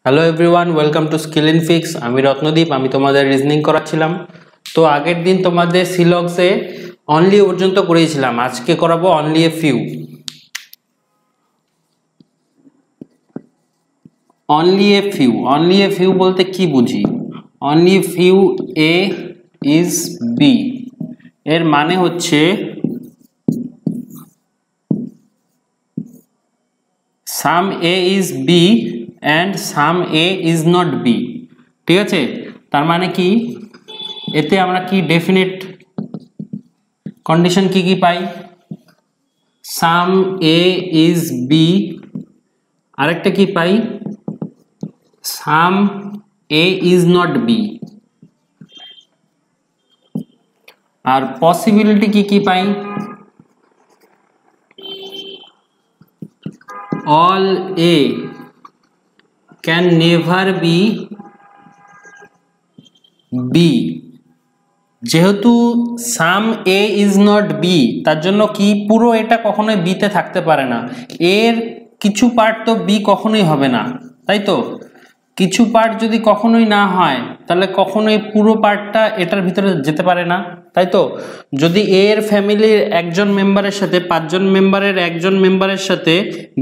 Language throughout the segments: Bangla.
Hello everyone, welcome to skill in fix. আমি রত্নদীপ, আমি তোমাদের রিজনিং করাচ্ছিলাম। তো আগের দিন তোমাদের সিলক্সে অনলি পর্যন্ত করিয়েছিলাম, আজকে করাবো only a few. Only a few বলতে কি বুঝি? Only few A is B, এর মানে হচ্ছে some A is B and some A is not B. ঠিক আছে, তার মানে কি? এতে আমরা কি ডেফিনেট কন্ডিশন কি পাই? সাম এ ইজ বি, আরেকটা কি পাই? Some A is not B. আর পসিবিলিটি কি পাই? All A can never be B. যেহেতু সাম এ ইজ নট বি, তার জন্য কি পুরো এটা কখনোই বিতে থাকতে পারে না। এর কিছু পার্ট তো বি কখনোই হবে না, তাই তো? কিছু পার্ট যদি কখনোই না হয়, তাহলে কখনোই পুরো পার্টটা এটার ভিতরে যেতে পারে না, তাই তো? যদি এর ফ্যামিলির একজন মেম্বারের সাথে 5 জন মেম্বারের একজন মেম্বারের সাথে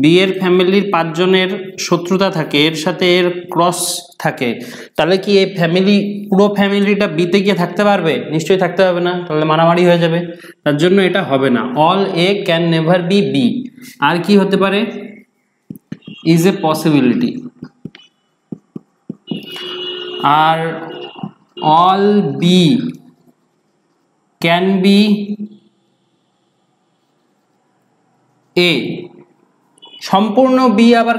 বি এর ফ্যামিলির 5 জনের শত্রুতা থাকে, এর সাথে এর ক্রস থাকে, তাহলে কি এই ফ্যামিলি পুরো ফ্যামিলিটা বিতে গিয়ে থাকতে পারবে? নিশ্চয়ই থাকতে পারবে না, তাহলে মারামারি হয়ে যাবে। তার জন্য এটা হবে না। All A can never be B. আর কি হতে পারে? Is a possibility. আর all B can be A. সম্পূর্ণ বি আবার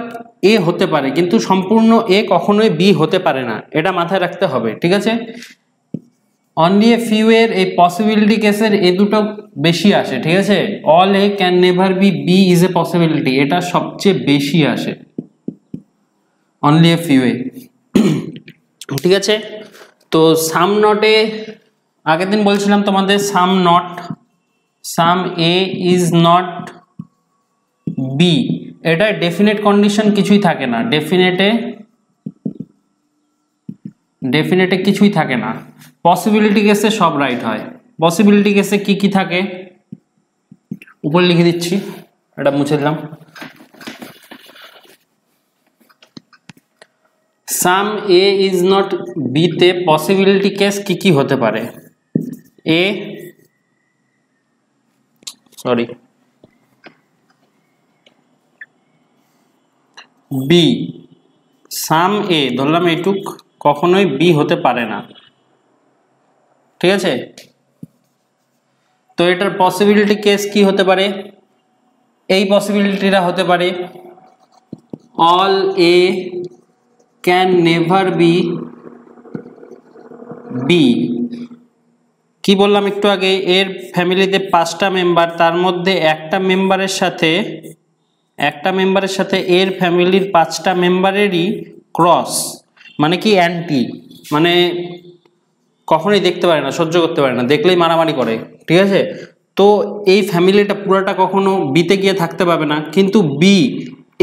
এ হতে পারে, কিন্তু সম্পূর্ণ এ কখনোই বি হতে পারে না, এটা মাথায় রাখতে হবে। ঠিক আছে, অনলি এ ফিউ এর এই পসিবিলিটি কেসের এই দুটো বেশি আসে। ঠিক আছে, all A can never be B is a possibility, এটা সবচেয়ে বেশি আসে অনলি এ ফিউ এ। ঠিক আছে, তো সাম নটে আগের দিন বলছিলাম তোমাদের সাম এ ইজ নট বি, এটা ডেফিনেট কন্ডিশন কিছুই থাকে না। ডেফিনেটে কিছুই থাকে না, পসিবিলিটি কেসে সব রাইট হয়। পসিবিলিটি কেসে কি থাকে উপরে লিখে দিচ্ছি, এটা মুছে দিলাম। সাম এ ইজ নট বি তে পসিবিলিটি কেস কি হতে পারে? বি, সাম এ ধরলাম এইটুক কখনোই বি হতে পারে না। ঠিক আছে, তো এটার পসিবিলিটি কেস কি হতে পারে? এই পসিবিলিটিটা হতে পারে all A can never be B. B বললাম একটু আগে? এর ফ্যামিলিতে 5টা মেম্বার, তার মধ্যে একটা মেম্বারের সাথে এর ফ্যামিলির 5টা মেম্বারেরই ক্রস, মানে কি অ্যান্টি, মানে কখনোই দেখতে পারে না, সহ্য করতে পারে না, দেখলেই মারামারি করে। ঠিক আছে, তো এই ফ্যামিলিটা পুরোটা কখনো বিতে গিয়ে থাকতে পারবে না, কিন্তু বি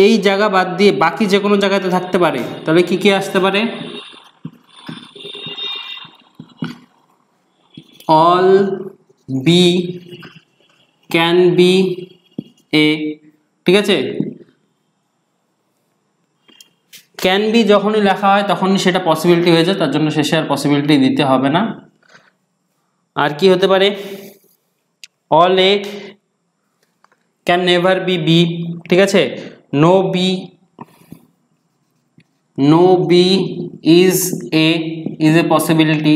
এই জায়গা বাদ দিয়ে বাকি যে কোনো জায়গাতে থাকতে পারে। তাহলে কি আসতে পারে? অল বি ক্যান বি এ। ঠিক আছে, ক্যান বি যখনই লেখা হয় তখনই সেটা পসিবিলিটি হয়ে যায়, তার জন্য শেষে আর পসিবিলিটি দিতে হবে না। আর কি হতে পারে? All A can never be B. ঠিক আছে, no B is a possibility.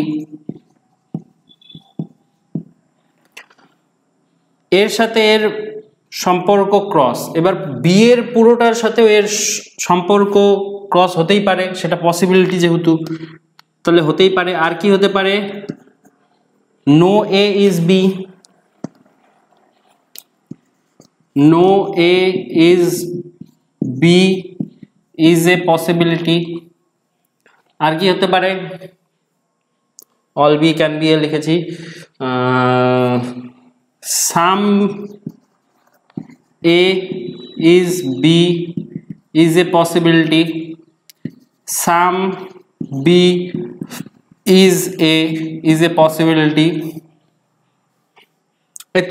এর সাথে এর সম্পর্ক ক্রস, এবার বি এর পুরোটার সাথে এর সম্পর্ক ক্রস হতেই পারে, সেটা পসিবিলিটি যেহেতু, তাহলে হতেই পারে। আর কি হতে পারে? No A is B, no A is B is a possibility. আর কি হতে পারে? All B can be A লিখেছি। Some A is B is a possibility. Some B is a possibility,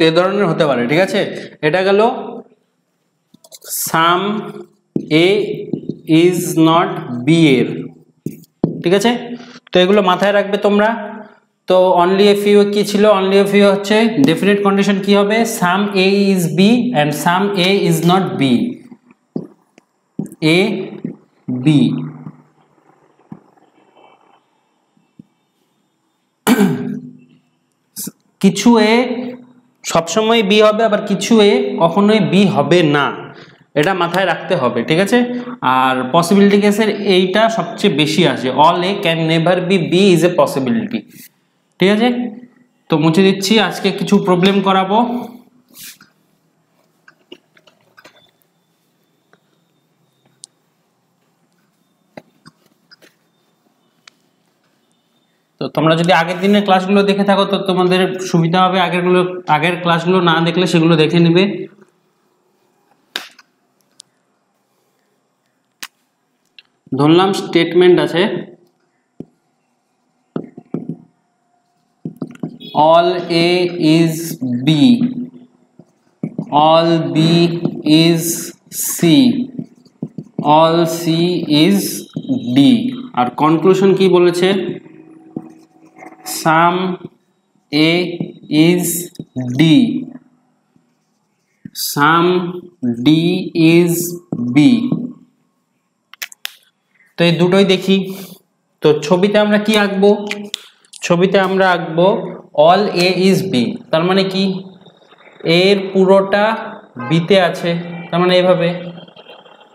এ ধরনের হতে পারে। ঠিক আছে, এটা গেল some A is not B এর। ঠিক আছে, তো এগুলো মাথায় রাখবে তোমরা। তো অনলি এফ ইউ কি ছিল? অনলি এফ ইউ হচ্ছে ডেফিনিট কন্ডিশন কি হবে? Some A is B and some A is not B, A B. কিছু এ সবসময় বি হবে, আবার কিছু এ কখনোই বি হবে না, এটা মাথায় রাখতে হবে। ঠিক আছে, আর পসিবিলিটি কেসের এইটা সবচেয়ে বেশি আসে, all A can never be B is a possibility. ঠিক আছে, তো মুছে দিচ্ছি, আজকে কিছু প্রবলেম করাবো। তো তোমরা যদি আগের দিনের ক্লাসগুলো দেখে থাকো তো তোমাদের সুবিধা হবে, আগের ক্লাসগুলো না দেখলে সেগুলো দেখে নিবে। ধরলাম স্টেটমেন্ট আছে all A is B, all B is C, all C is D, আর কনক্লুশন কি বলেছে? sum A is D, sum D is B। তো এই দুটোই দেখি। তো ছবিতে আমরা কি আঁকবো? ছবিতে আমরা আঁকবো অল এ ইজ বি, তার মানে কি এর পুরোটা বিতে আছে, তার মানে এইভাবে।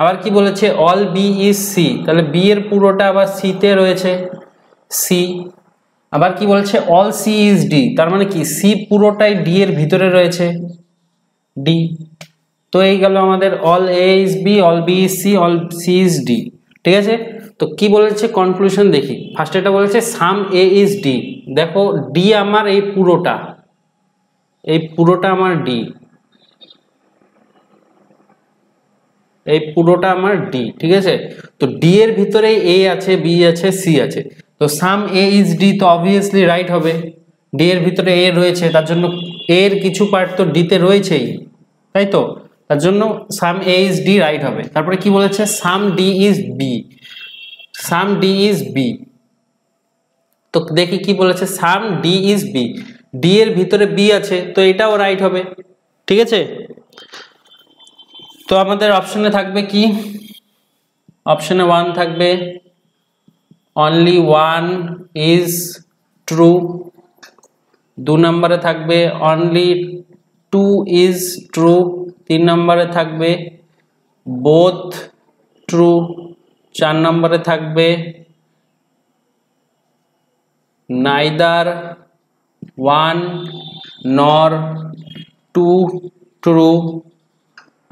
আবার কি বলেছে? অল বি ইজ সি, তাহলে বি এর পুরোটা আবার সিতে রয়েছে, সি। আবার কি বলছে? অল সি ইজ ডি, তার মানে কি সি পুরোটাই ডি এর ভিতরে রয়েছে, ডি। তো এই গেল আমাদের all A is B, all B is C, all C is D. ঠিক আছে, তো কি বলেছে কনক্লুশন দেখি। ফার্স্ট এটা বলেছে সাম এ ইজ ডি, দেখো ডি আমার এই পুরোটা আমার ডি, এই পুরোটা আমার ডি। ঠিক আছে, তো ডি এর ভিতরে এ আছে, বি আছে, সি আছে, তো সাম এ ইজ ডি তো অবভিয়াসলি রাইট হবে। ডি এর ভিতরে এ রয়েছে, তার জন্য এর কিছু পার্ট তো ডিতে রয়েছেই, তাই তো, তার জন্য some A is D right হবে। তারপরে কি বলেছে? Some D is B, some D is B. তো দেখি কি বলেছে? Some D is B, D এর ভিতরে বি আছে, তো এটাও রাইট হবে। ঠিক আছে, তো আমাদের অপশনে থাকবে কি? অপশনে 1 থাকবে অনলি 1 ইজ ট্রু, 2 নম্বরে থাকবে অনলি 2 ইজ ট্রু, 3 নম্বরে থাকবে বোথ ট্রু, 4 নম্বরে থাকবে neither 1 nor 2 true,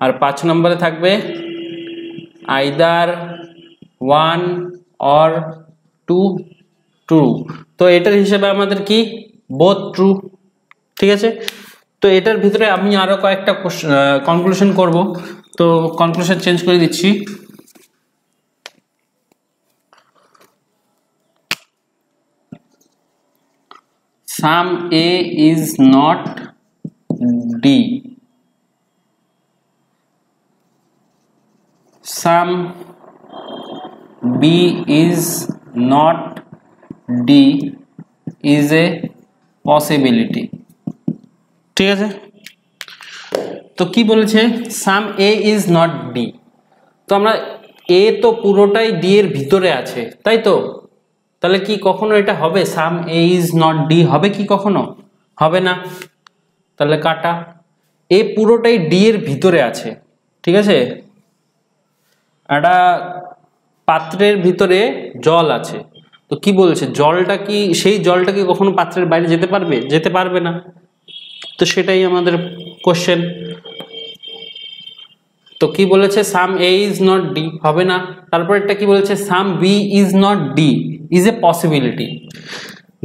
আর 5 নম্বরে থাকবে either 1 or 2 true। তো এটার হিসেবে আমাদের কি? both true। ঠিক আছে, তো এটার ভিতরে আমি আরো কয়েকটা কনক্লুশন করব, তো কনক্লুশন চেঞ্জ করে দিচ্ছি। Sum A is not D, sum B is not D is a possibility। ঠিক আছে, তো কি বলেছে? সাম A is not D, তো আমরা A তো পুরোটাই D এর ভিতরে আছে, তাই তো, তাহলে কি কখনো এটা হবে? Some A is not D হবে কি? কখনো হবে না, তাহলে কাটা। এ পুরোটাই ডি এর ভিতরে আছে। ঠিক আছে, একটা পাত্রের ভিতরে জল আছে, তো কি বলছে? জলটা কি, সেই জলটা কি কখনো পাত্রের বাইরে যেতে পারবে? যেতে পারবে না, তো সেটাই আমাদের কোশ্চেন। তো কি বলেছে? Some A is not D হবে না। তারপর এটা কি বলেছে? সাম B is not D is a possibility.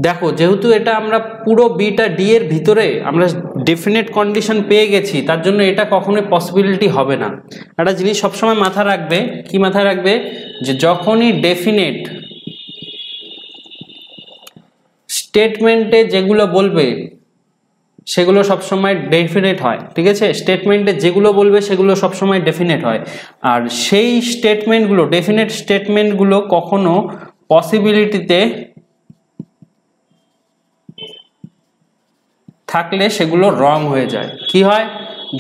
দেখো যেহেতু এটা আমরা পুরো বিটা ডি এর ভিতরে আমরা ডেফিনেট কন্ডিশন পেয়ে গেছি, তার জন্য এটা কখনোই পসিবিলিটি হবে না। একটা জিনিস সবসময় মাথা রাখবে, কি মাথায় রাখবে? যে যখনই ডেফিনেট স্টেটমেন্টে যেগুলো বলবে সেগুলো সবসময় ডেফিনেট হয়, ঠিক আছে? স্টেটমেন্টে যেগুলো বলবে সেগুলো সবসময় ডেফিনেট হয়, আর সেই স্টেটমেন্টগুলো ডেফিনেট স্টেটমেন্টগুলো কখনো পসিবিলিটিতে থাকলে সেগুলো রং হয়ে যায়। কি হয়,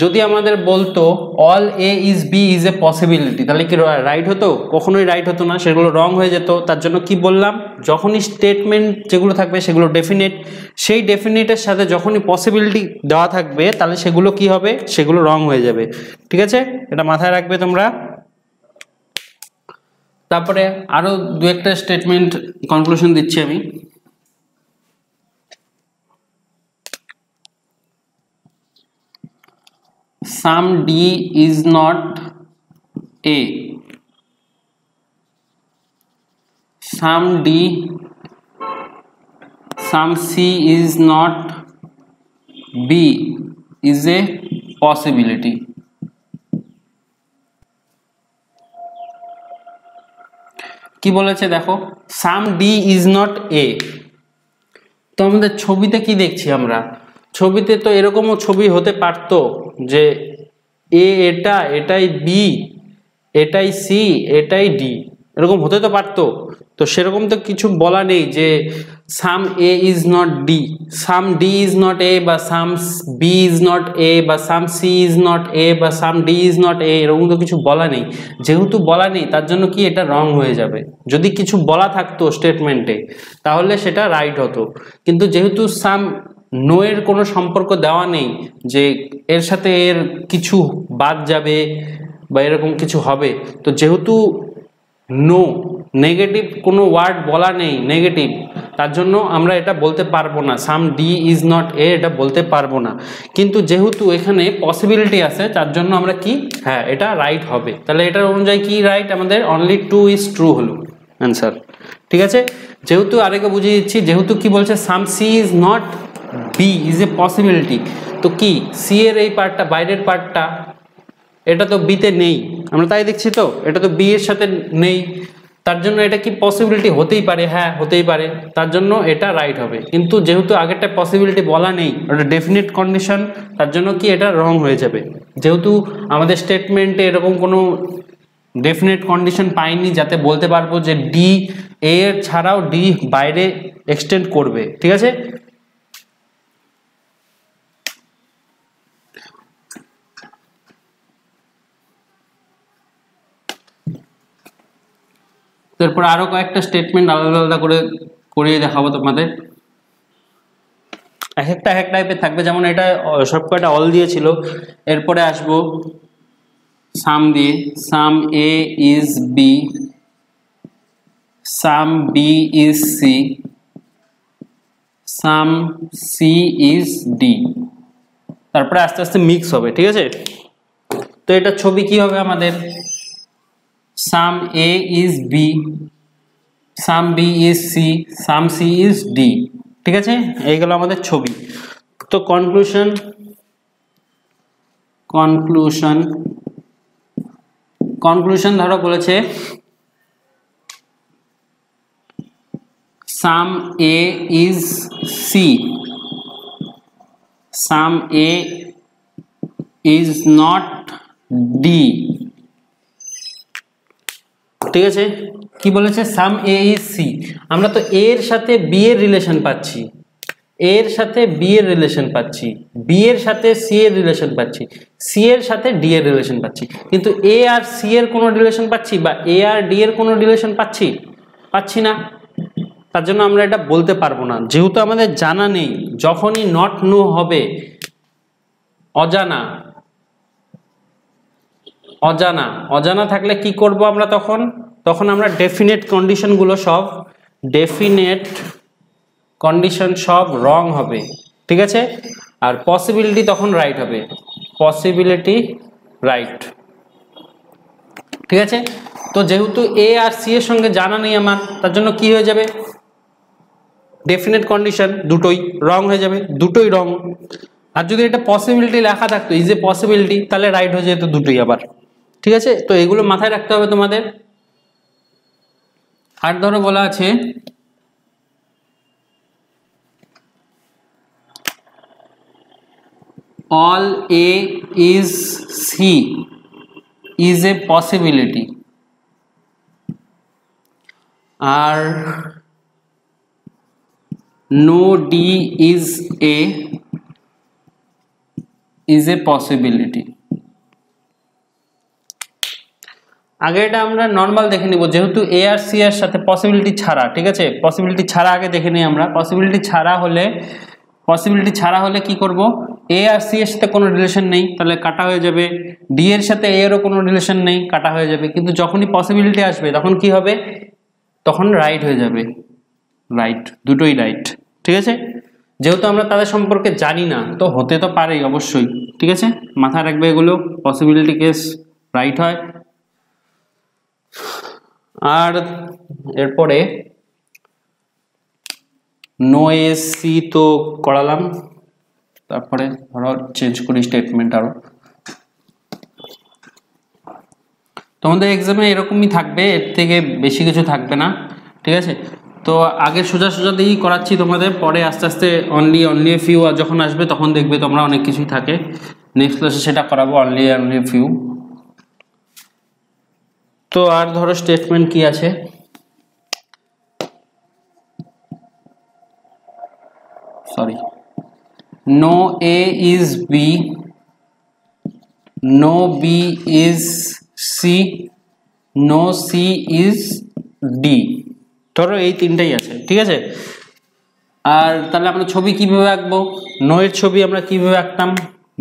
যদি আমাদের বলতো all A is B is a possibility, তাহলে কি রাইট হতো? কখনোই রাইট হতো না, সেগুলো রং হয়ে যেত। তার জন্য কি বললাম, যখনই স্টেটমেন্ট যেগুলো থাকবে সেগুলো ডেফিনেট, সেই ডেফিনেটের সাথে যখনই পসিবিলিটি দেওয়া থাকবে তাহলে সেগুলো কি হবে, সেগুলো রং হয়ে যাবে, ঠিক আছে? এটা মাথায় রাখবে তোমরা। তারপরে আরো দু একটা স্টেটমেন্ট কনক্লুশন দিচ্ছি আমি। Sum D is not A. Sum D, sum C is not B is a possibility. কি বলেছে দেখো, সাম ডি ইজ নট এ। তো আমাদের ছবিতে কি দেখছি আমরা, ছবিতে তো এরকমও ছবি হতে পারতো যে এ এটা, এটাই বি, এটাই সি, এটাই ডি, এরকম হতে তো পারতো। তো সেরকম তো কিছু বলা নেই যে some A is not D, some D is not A, বা some B is not A, বা some C is not A, বা some D is not A, এরকম তো কিছু বলা নেই। যেহেতু বলা নেই তার জন্য কি এটা রং হয়ে যাবে। যদি কিছু বলা থাকতো স্টেটমেন্টে তাহলে সেটা রাইট হতো, কিন্তু যেহেতু সাম নো এর কোনো সম্পর্ক দেওয়া নেই যে এর সাথে এর কিছু বাদ যাবে বা এরকম কিছু হবে, তো যেহেতু নো নেগেটিভ কোনো ওয়ার্ড বলা নেই নেগেটিভ, তার জন্য আমরা এটা বলতে পারবো না সাম ডি ইজ নট এ, এটা বলতে পারবো না। কিন্তু যেহেতু এখানে পসিবিলিটি আছে তার জন্য আমরা কি, হ্যাঁ এটা রাইট হবে। তাহলে এটার অনুযায়ী কি রাইট, আমাদের অনলি টু ইজ ট্রু হলো অ্যান্সার, ঠিক আছে? যেহেতু আরেকে বুঝিয়ে দিচ্ছি, যেহেতু কি বলছে some C is not B is a possibility, তো কি সি এর এই পার্টটা, বাইরের পার্টটা, এটা তো বিতে নেই, আমরা তাই দেখছি, তো এটা তো বি এর সাথে নেই, তার জন্য এটা কি পসিবিলিটি হতেই পারে, হ্যাঁ হতেই পারে, তার জন্য এটা রাইট হবে। কিন্তু যেহেতু আগেরটা পসিবিলিটি বলা নেই, ওটা ডেফিনিট কন্ডিশন, তার জন্য কি এটা রং হয়ে যাবে। যেহেতু আমাদের স্টেটমেন্টে এরকম কোনো ডেফিনিট কন্ডিশন পাইনি যাতে বলতে পারবো যে ডি এ এর ছাড়াও ডি বাইরে এক্সটেন্ড করবে, ঠিক আছে? তারপর আরো কয়েকটা স্টেটমেন্ট আলাদা আলাদা করে করিয়ে দেখাবো তোমাদের, এক একটা এক টাইপের থাকবে। যেমন এটা সব কয়টা অল দিয়েছিল, এরপরে আসবো সাম দিয়ে, some A is B, some B is C, some C is D, তারপরে আস্তে আস্তে মিক্স হবে, ঠিক আছে? তো এটা ছবি কি হবে আমাদের, some A is B, some B is C, some C is D, ঠিক আছে? এইগুলো আমাদের ছবি। তো কনক্লুশন, কনক্লুশন কনক্লুশন ধরো বলেছে some A is C, some A is not D, ঠিক আছে? কি বলেছে, সাম এ ইজ সি, আমরা তো এর সাথে বি এর রিলেশন পাচ্ছি, এর সাথে বি এর রিলেশন পাচ্ছি, বি এর সাথে সি এর রিলেশন পাচ্ছি, সি এর সাথে ডি এর রিলেশন পাচ্ছি, কিন্তু এ আর সি এর কোনো রিলেশন পাচ্ছি বা এ আর ডি এর কোনো রিলেশন পাচ্ছি না। তার জন্য আমরা এটা বলতে পারবো না, যেহেতু আমাদের জানা নেই। যখনই নট নো হবে, অজানা, অজানা অজানা থাকলে কি করব আমরা, তখন আমরা ডেফিনেট কন্ডিশনগুলো সব, ডেফিনেট কন্ডিশন সব রং হবে, ঠিক আছে? আর পসিবিলিটি তখন রাইট হবে, পসিবিলিটি রাইট, ঠিক আছে? তো যেহেতু এ আর সি এর সঙ্গে জানা নেই আমার, তার জন্য কি হয়ে যাবে, ডেফিনেট কন্ডিশন দুটোই রং হয়ে যাবে, দুটোই রং। আর যদি এটা পসিবিলিটি লেখা থাকতো ইজ এ পসিবিলিটি, তাহলে রাইট হয়ে যেত দুটোই আবার, ঠিক আছে? তো এগুলো মাথায় রাখতে হবে তোমাদের। আর ধরো বলা আছে all A is C is a possibility R no D is A is a possibility। আগে এটা আমরা নর্মাল দেখে নিব, যেহেতু এ আর সি এর সাথে পসিবিলিটি ছাড়া, ঠিক আছে, পসিবিলিটি ছাড়া আগে দেখে নিই আমরা। পসিবিলিটি ছাড়া হলে কি করব, এ আর সি এর সাথে কোনো রিলেশন নেই, তাহলে কাটা হয়ে যাবে। ডি এর সাথে এ এরও কোনো রিলেশন নেই, কাটা হয়ে যাবে। কিন্তু যখনই পসিবিলিটি আসবে তখন কি হবে, তখন রাইট হয়ে যাবে, রাইট, দুটোই রাইট, ঠিক আছে। যেহেতু আমরা তাদের সম্পর্কে জানি না, তো হতে তো পারেই অবশ্যই, ঠিক আছে, মাথায় রাখবে এগুলো। পসিবিলিটি কেস রাইট হয়। আর এরপরে নো এস সি তো করালাম, তারপরে ধরো চেঞ্জ করি স্টেটমেন্ট আরো। তোমাদের এক্সামে এরকমই থাকবে, এর থেকে বেশি কিছু থাকবে না, ঠিক আছে। তো আগে সোজা দিয়েই করাচ্ছি তোমাদের, পরে আস্তে আস্তে অনলি এ ফিউ যখন আসবে তখন দেখবে তোমরা অনেক কিছুই থাকে। নেক্সট ক্লাসে সেটা করাবো, অনলি এ ফিউ। তো আর ধরো স্টেটমেন্ট কি আছে, sorry, no A is B, no B is C, no C is D, ধরো এই তিনটাই আছে, ঠিক আছে। আর তাহলে আমরা ছবি কিভাবে আঁকবো, নো এর ছবি আমরা কিভাবে আঁকতাম,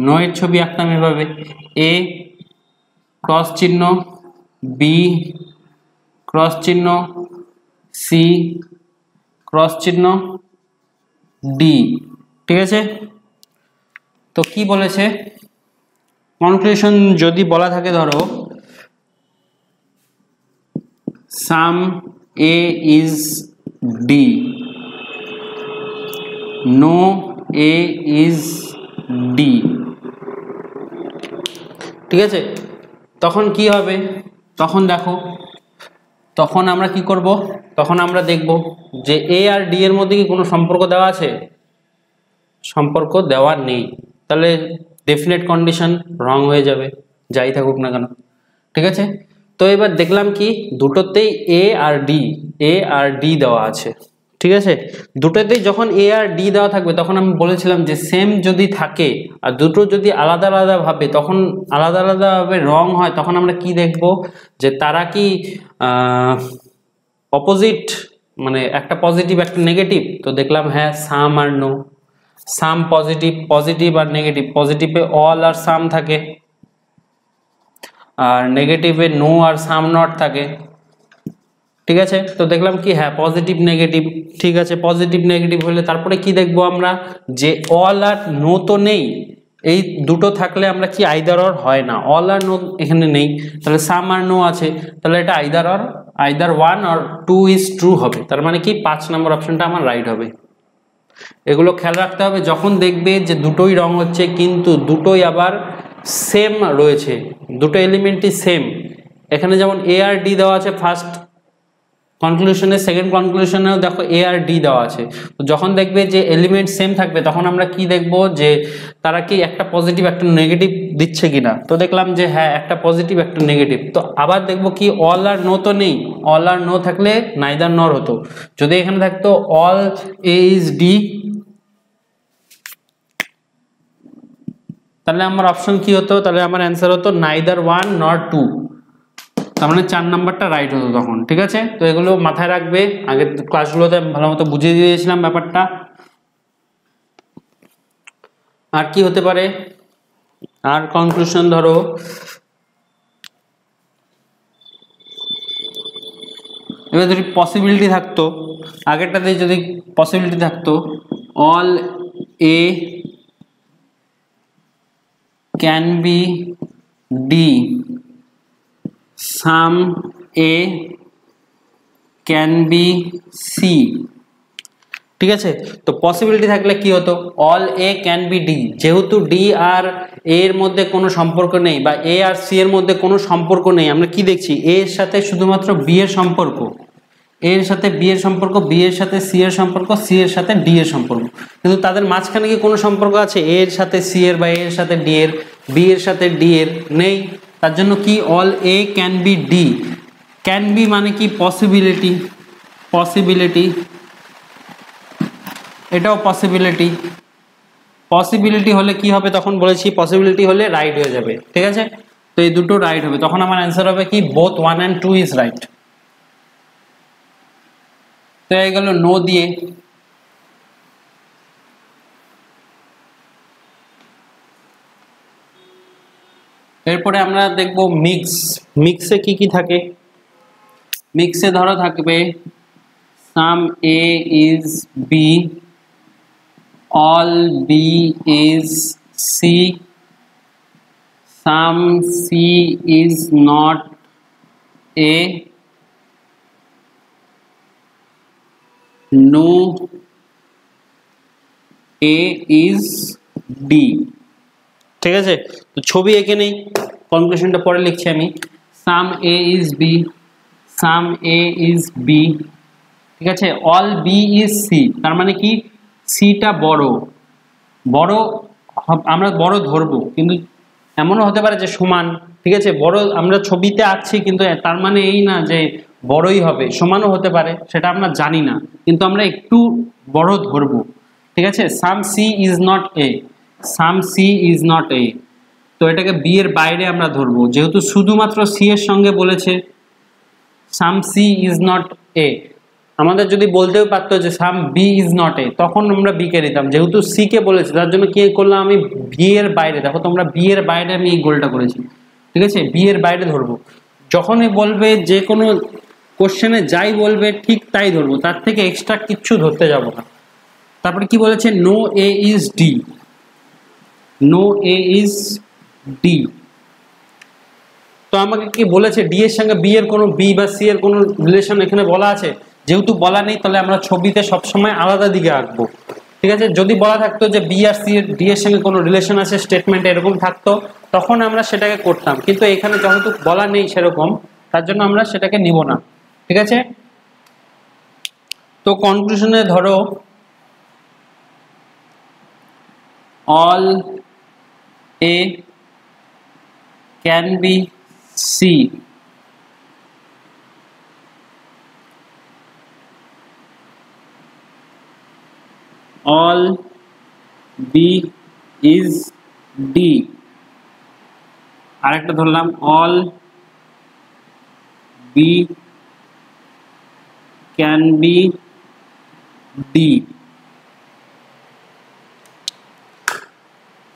নো এর ছবি আঁকতাম এভাবে, এ ক্রস চিহ্ন, বি ক্রস চিহ্ন, সি ক্রস চিহ্ন, ডি, ঠিক আছে। তো কি বলেছে কনক্লুশন যদি বলা থাকে, ধরো some A is D, no A is D, ঠিক আছে। তখন কি হবে, তখন দেখো, তখন আমরা কি করব, তখন আমরা দেখব যে এ আর ডি এর মধ্যে কি কোনো সম্পর্ক দেওয়া আছে, সম্পর্ক দেওয়া নেই, তাহলে ডেফিনেট কন্ডিশন রং হয়ে যাবে, যাই থাকুক না কেন, ঠিক আছে। তো এবার দেখলাম কি দুটোতেই এ আর ডি দেওয়া আছে, ঠিক আছে। দুটোতেই যখন এ আর ডি দেওয়া থাকবে তখন আমি বলেছিলাম যে সেম যদি থাকে আর দুটো যদি আলাদা আলাদা ভাবে, তখন আলাদা আলাদা ভাবে রং হয়, তখন আমরা কি দেখব যে তারা কি অপোজিট, মানে একটা পজিটিভ একটা নেগেটিভ। তো দেখলাম হ্যাঁ, সাম আর নো, সাম পজিটিভ আর নেগেটিভ, পজিটিভে অল আর সাম থাকে, আর নেগেটিভে নো আর সাম নট থাকে, ঠিক আছে। তো দেখলাম কি হ্যাঁ পজিটিভ নেগেটিভ, ঠিক আছে। পজিটিভ নেগেটিভ হলে তারপরে কি দেখবো আমরা, যে অল আর নো তো নেই, এই দুটো থাকলে আমরা কি আইদার অর হয় না, অল আর নো এখানে নেই, তাহলে সাম আর নো আছে, তাহলে এটা আইদার 1 অর 2 ইজ ট্রু হবে। তার মানে কি 5 নম্বর অপশনটা আমার রাইট হবে। এগুলো খেয়াল রাখতে হবে যখন দেখবে যে দুটোই রং হচ্ছে কিন্তু দুটোই আবার সেম রয়েছে, দুটো এলিমেন্টই সেম। এখানে যেমন এ আর ডি দেওয়া আছে ফার্স্ট কনক্লুশনে, সেকেন্ড কনক্লুশনেও দেখো এ আর ডি দেওয়া আছে। তো যখন দেখবে যে এলিমেন্ট সেম থাকবে তখন আমরা কি দেখব যে তারা কি একটা পজিটিভ একটা নেগেটিভ দিচ্ছে কিনা। তো দেখলাম যে হ্যাঁ একটা পজিটিভ একটা নেগেটিভ। তো আবার দেখব কি অল আর নো তো নেই, অল আর নো থাকলে নাইদার নর হতো। যদি এখানে থাকতো অল এ ইজ ডি, তাহলে আমার অপশন কি হতো, তাহলে আমার অ্যান্সার হতো নাইদার 1 নর 2, তার মানে 4 নাম্বারটা রাইট হতো তখন, ঠিক আছে। তো এগুলো মাথায় রাখবে, আগের ক্লাসগুলোতে ভালো মতো বুঝিয়ে দিয়েছিলাম ব্যাপারটা। আর কি হতে পারে, আর কনক্লুশন ধরো এবার যদি পসিবিলিটি থাকতো, আগেরটাতে যদি পসিবিলিটি থাকতো all A can be D, some A can be C, ঠিক আছে। তো পসিবিলিটি থাকলে কি হতো, all A can be D, যেহেতু ডি আর এ এর মধ্যে কোনো সম্পর্ক নেই বা এ আর সি এর মধ্যে কোনো সম্পর্ক নেই, আমরা কি দেখছি এ এর সাথে শুধুমাত্র বি এর সম্পর্ক, এর সাথে বি এর সম্পর্ক, বি এর সাথে সি এর সম্পর্ক, সি এর সাথে ডি এর সম্পর্ক, কিন্তু তাদের মাঝখানে কি কোনো সম্পর্ক আছে এ এর সাথে সি এর বা এ এর সাথে ডি এর, বি এর সাথে ডি এর? নেই। তার জন্য কি all A can be D. Can be মানে কি পসিবিলিটি, পসিবিলিটি, এটাও পসিবিলিটি। পসিবিলিটি হলে কি হবে তখন বলেছি, পসিবিলিটি হলে রাইট হয়ে যাবে, ঠিক আছে? তো এই দুটো রাইট হবে, তখন আমার অ্যান্সার হবে কি বোথ 1 and 2 ইজ রাইট। তো এই গেল নো দিয়ে। এরপরে আমরা দেখব মিক্স। মিক্সে কি কি থাকে? মিক্সে ধরো থাকবে some A is B, all B is C, some C is not A, no A is D। ঠিক আছে, তো ছবি এঁকে নেই, কনক্লুশনটা পরে লিখছি আমি। সাম A is B, some A is B, ঠিক আছে? all B is C, তার মানে কি সিটা বড়, বড় আমরা বড় ধরবো, কিন্তু এমনও হতে পারে যে সমান, ঠিক আছে? বড় আমরা ছবিতে আছি কিন্তু তার মানে এই না যে বড়ই হবে, সমানও হতে পারে, সেটা আমরা জানি না, কিন্তু আমরা একটু বড় ধরবো, ঠিক আছে? Some C is not A, some C is not A, তো এটাকে বি এর বাইরে আমরা ধরবো, যেহেতু শুধুমাত্র সি এর সঙ্গে বলেছে সাম সি ইজ নট এ। আমাদের যদি বলতেও পারতো যে সাম বি ইজ নট এ, তখন আমরা বি কে নিতাম, যেহেতু সি কে বলেছে তার জন্য কি করলাম আমি বি এর বাইরে। দেখো তোমরা বি এর বাইরে আমি এই গোলটা করেছি, ঠিক আছে? বি এর বাইরে ধরবো, যখনই বলবে যে কোনো কোশ্চেনে যাই বলবে ঠিক তাই ধরবো, তার থেকে এক্সট্রা কিচ্ছু ধরতে যাব না। তারপরে কি বলেছে no A is D, no A is D. তো আমাকে কি বলেছে ডি এর সঙ্গে বি এর কোনো বি বা সি এর কোনো রিলেশন এখানে বলা আছে? যেহেতু বলা নেই তাহলে আমরা ছবিতে সবসময় আলাদা দিকে আঁকবো, ঠিক আছে? যদি বলা থাকতো যে বি আর সি এর ডি এর সঙ্গে কোনো রিলেশন আছে, স্টেটমেন্ট এরকম থাকতো, তখন আমরা সেটাকে করতাম, কিন্তু এখানে যেহেতু বলা নেই সেরকম, তার জন্য আমরা সেটাকে নিব না, ঠিক আছে? তো কনক্লুশনে ধরো all A can be C, all B is D, আরেকটা ধরলাম all B can be D।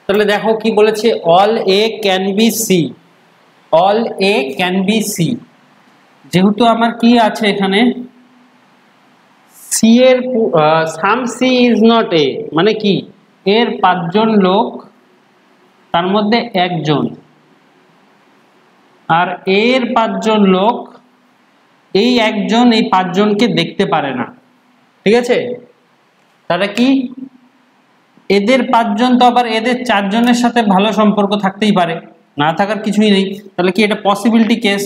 তাহলে দেখো কি বলেছে all A can be C, all A can be C, যেহেতু আমার কি আছে এখানে সি এর সাম সি ইজ নট এ, মানে কি এর 5 জন লোক, তার মধ্যে একজন, আর এর 5 জন লোক, এই একজন এই 5 জনকে দেখতে পারে না, ঠিক আছে? তাহলে কি এদের 5 জন তো আবার এদের 4 জনের সাথে ভালো সম্পর্ক থাকতেই পারে, না থাকার কিছুই নেই, তাহলে কি এটা possibility case,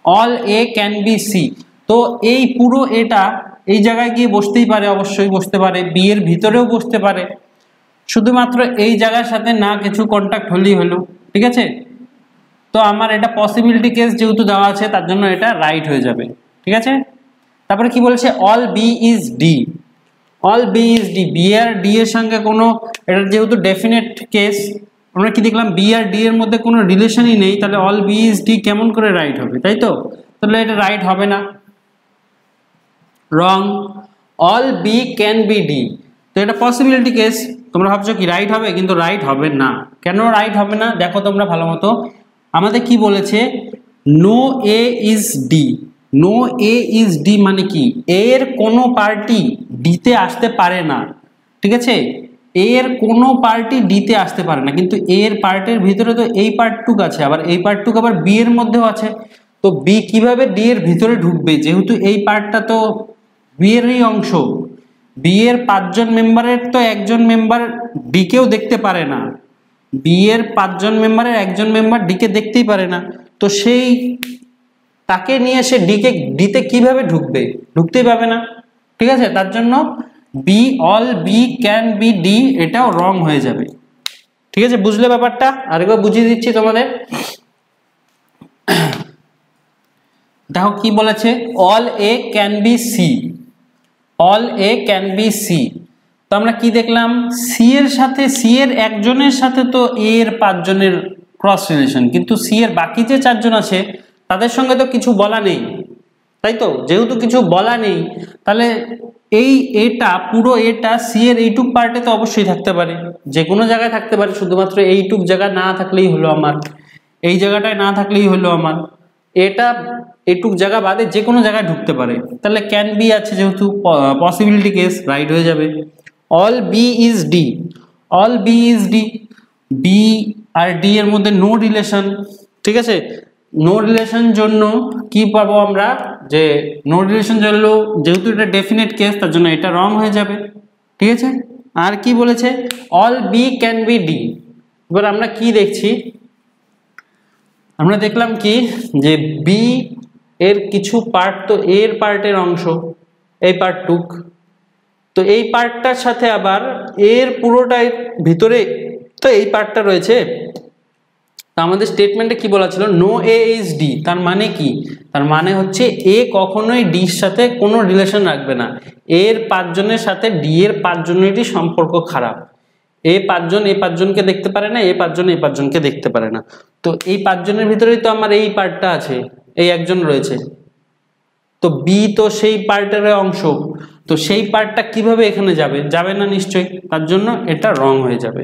all A can be C. তো এই পুরো এটা এই জায়গায় গিয়ে বসতেই পারে, অবশ্যই বসতে পারে, বি এর ভিতরেও বসতে পারে, শুধুমাত্র এই জায়গার সাথে না কিছু কন্ট্যাক্ট হলেই হলো, ঠিক আছে? তো আমার এটা পসিবিলিটি কেস যেহেতু দেওয়া আছে তার জন্য এটা রাইট হয়ে যাবে, ঠিক আছে? তারপরে কি বলছে all B is D, all B is D, B আর ডি এর সঙ্গে কোনো, এটা যেহেতু ডেফিনেট কেস, আমরা কি দেখলাম বি আর ডি এর মধ্যে কোনো রিলেশনই নেই, তাহলে অল বি ইজ ডি কেমন করে রাইট হবে, তাই তো? তাহলে এটা রাইট হবে না, wrong. All B can be D, তো এটা পসিবিলিটি কেস, তোমরা ভাবছো কি রাইট হবে, কিন্তু রাইট হবে না। কেন রাইট হবে না দেখো তোমরা ভালো মতো, আমাদের কি বলেছে no A is D, no A is D মানে কি এর কোনো পার্টি ডিতে আসতে পারে না, ঠিক আছে? এর কোনো পার্টি ডিতে আসতে পারে না, কিন্তু এর পার্টের ভিতরে তো এই পার্টটুক আছে, আবার এই পার্টটুক আবার বি এর মধ্যেও আছে, তো বি কিভাবে ডি এর ভিতরে ঢুকবে, যেহেতু এই পার্টটা তো বি এরই অংশ, বি এর 5 জন মেম্বারের তো একজন মেম্বার ডি কেও দেখতে পারে না, বি এর 5 জন মেম্বারের একজন মেম্বার ডি কে দেখতেই পারে না, তো সেই তাকে নিয়ে সে ডিতে কিভাবে ঢুকবে? ঢুকতেই পাবে না, ঠিক আছে? তার জন্য B, all B can be D, এটাও রং হয়ে যাবে। ঠিক আছে, বুঝলে ব্যাপারটা? আরেকবার বুঝিয়ে দিচ্ছি তোমাদের। দেখো কি বলেছে, all A can be C, all A can be C. তো আমরা কি দেখলাম, সি এর সাথে, সি এর একজনের সাথে তো এ এর 5 জনের ক্রস রিলেশন, কিন্তু সি এর বাকি যে 4 জন আছে তাদের সঙ্গে তো কিছু বলা নেই, তাই তো? যেহেতু কিছু বলা নেই, তাহলে এই এটা পুরো এটা সি এর এইটুক পার্টে তো অবশ্যই থাকতে পারে, যে কোনো জায়গায় থাকতে পারে, শুধুমাত্র এইটুক জায়গা না থাকলেই হলো আমার, এই জায়গাটায় না থাকলেই হলো আমার, এটা এইটুক জায়গা বাদে যে কোনো জায়গায় ঢুকতে পারে। তাহলে ক্যান বি আছে, যেহেতু পসিবিলিটি কেস, রাইট হয়ে যাবে। All B is D, all B is D, B আর ডি এর মধ্যে নো রিলেশন, ঠিক আছে? নো রিলেশন জন্য কি পাবো আমরা, যে নো রিলেশন জন্য যেহেতু এটা ডেফিনেট কেস, তার জন্য এটা রং হয়ে যাবে, ঠিক আছে? আর কি বলেছে, all B can be D. এবার আমরা কি দেখছি, আমরা দেখলাম কি, যে বি এর কিছু পার্ট তো এর পার্টের অংশ, এই পার্টটুক, তো এই পার্টটার সাথে আবার এর পুরোটাই ভিতরে তো এই পার্টটা রয়েছে। তো আমাদের স্টেটমেন্টে কি বলা ছিল, নো এ ইজ ডি। তার মানে কি, তার মানে হচ্ছে এ কখনোই ডির সাথে কোনো রিলেশন রাখবে না, এর 5 জনের সাথে ডি এর 5 জনেরই সম্পর্ক খারাপ। এ 5 জন এই 5 জনকে দেখতে পারে না, এ 5 জন এই 5 জনকে দেখতে পারে না। তো এই 5 জনের ভিতরেই তো আমার এই পার্টটা আছে, এই একজন রয়েছে, তো বি তো সেই পার্টের অংশ, তো সেই পার্টটা কিভাবে এখানে যাবে? যাবে না নিশ্চয়ই, তার জন্য এটা রং হয়ে যাবে।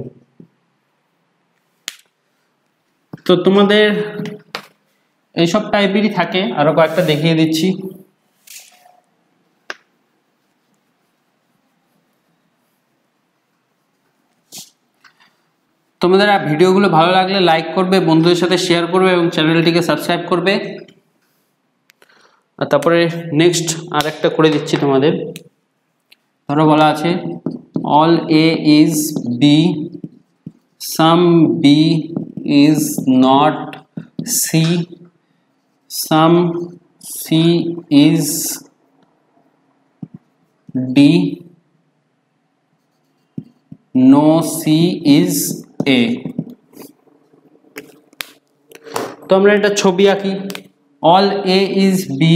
তো তোমাদের এইসব টাইপেরই থাকে, আরো কয়েকটা দেখিয়ে দিচ্ছি। তোমাদের ভিডিওগুলো ভালো লাগলে লাইক করবে, বন্ধুদের সাথে শেয়ার করবে এবং চ্যানেলটিকে সাবস্ক্রাইব করবে। আর তারপরে নেক্সট আর একটা করে দিচ্ছি তোমাদের। ধরো বলা আছে all A is B, some B is not C, some C is D, no C is A. তো আমরা এটা ছবি আঁকি, অল এ ইজ বি,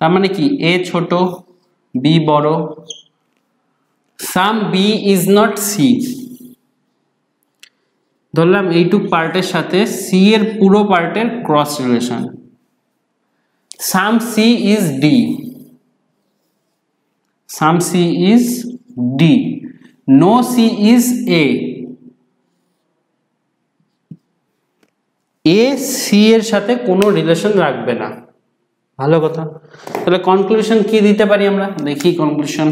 তার মানে কি এ ছোট বি বড়, some B is not C, ধরলাম এইটুক পার্টের সাথে সি এর পুরো পার্টের cross relation, some C is D, some C is D, no C is A, A C এর সাথে কোনো রিলেশন রাখবে না। ভালো কথা। তাহলে কনক্লুশন কি দিতে পারি আমরা, দেখি conclusion.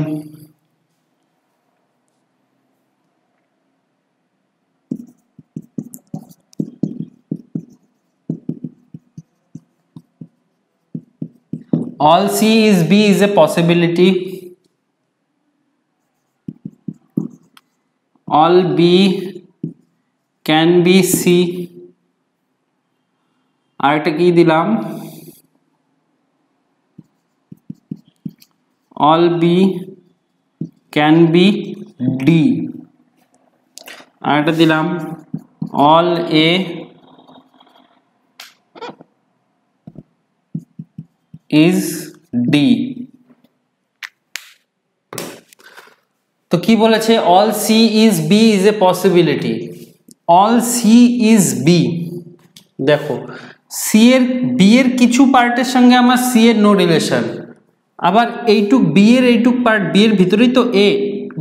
All C is B is a possibility. All B can be C. আর একটা কি দিলাম, all B can be D. আর একটা দিলাম all A is D. তো কি বলেছে, all C is B is a possibility. all C is B, দেখো সি এর বি এর কিছু পার্টের সঙ্গে আমার সি এর নো রিলেশন, আবার এইটুক বি এর এইটুক পার্ট, বি এর ভিতরেই তো এ,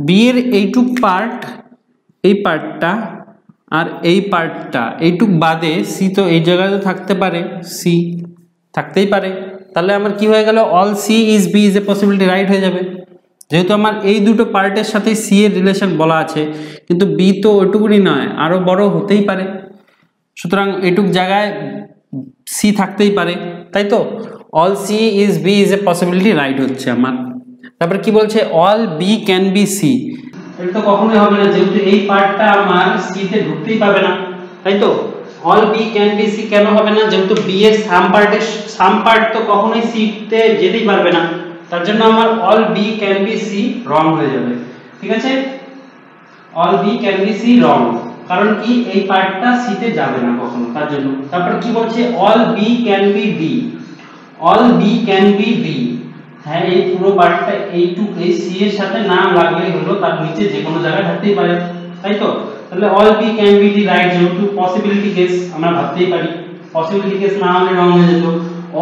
বি এর এইটুক পার্ট, এই পার্টটা আর এই পার্টটা এইটুক বাদে সি তো এই জায়গায় তো থাকতে পারে, সি থাকতেই পারে। তাহলে আমার কি হয়ে গেল, all C is B is a possibility, right হয়ে যাবে। যেহেতু আমার এই দুটো পার্টের সাথে সি এর রিলেশন বলা আছে, কিন্তু বি তো ওইটুকুনি নয়, আরো বড় হতেই পারে, সুতরাং এইটুক জায়গায় সি থাকতেই পারে, তাই তো? All C is B is a possibility, right হচ্ছে আমার। তারপর কি বলছে, all B can be C, এটা তো কখনোই হবে না, যেহেতু এই পার্টটা আমার সি তে ঢুকতেই পাবে না, তাই তো? All B can be C কেন হবে না? যেহেতু বি এর সাম পার্ট তো কখনোই সি তে যেতেই পারবে না, তার জন্য আমার all B can be C wrong হয়ে যাবে। ঠিক আছে, all B can be C wrong, কারণ কি এই পার্টটা সি তে যাবে না কখনো, তার জন্য। তারপর কি বলছে? All B can be D, all B can be D. হ্যাঁ, এই পুরো পার্টটা এই সি এর সাথে না লাগলেই হলো, তার নিচে যে কোনো জায়গায় থাকতেই পারে, তাই তো? তাহলে all B can be D right, যেহেতু পসিবিলিটি কেস আমরা ভাবতেই পারি, পসিবিলিটি কেস না হলে রং হয়ে যেত।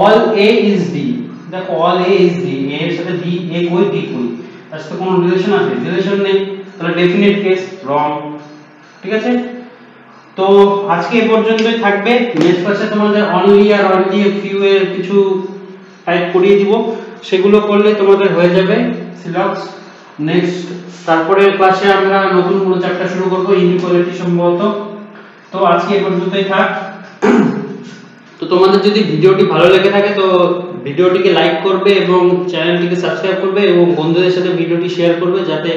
অল এ ইজ ডি, দেখো অল এ ইজ ডি, এ এর সাথে ডি, এ কই ডি কই, তার সাথে কোনো রিলেশন আছে? রিলেশন নেই, তাহলে ডেফিনিট কেস রং। ঠিক আছে, তো আজকে এই পর্যন্তই থাকবে। নেক্সট ক্লাসে তোমাদের অনলি আর অনলি ফিউ এর কিছু টাইপ করিয়ে দিব, সেগুলো করলে তোমাদের হয়ে যাবে সিলেবাস। নেক্সট তারপরের ক্লাসে আমরা নতুন কোনো চ্যাপ্টার শুরু করব, ইনইকুয়ালিটি সম্ভবত। তো আজকে এই পর্যন্তই থাক। তো তোমাদের যদি ভিডিওটি ভালো লেগে থাকে তো ভিডিওটিকে লাইক করবে এবং চ্যানেলটিকে সাবস্ক্রাইব করবে এবং বন্ধুদের সাথে ভিডিওটি শেয়ার করবে, যাতে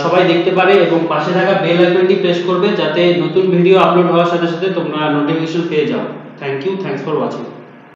সবাই দেখতে পারে, এবং পাশে থাকা বেল আইকনটি প্রেস করবে যাতে নতুন ভিডিও আপলোড হওয়ার সাথে সাথে তোমরা নোটিফিকেশন পেয়ে যাও। Thank you, thanks for watching.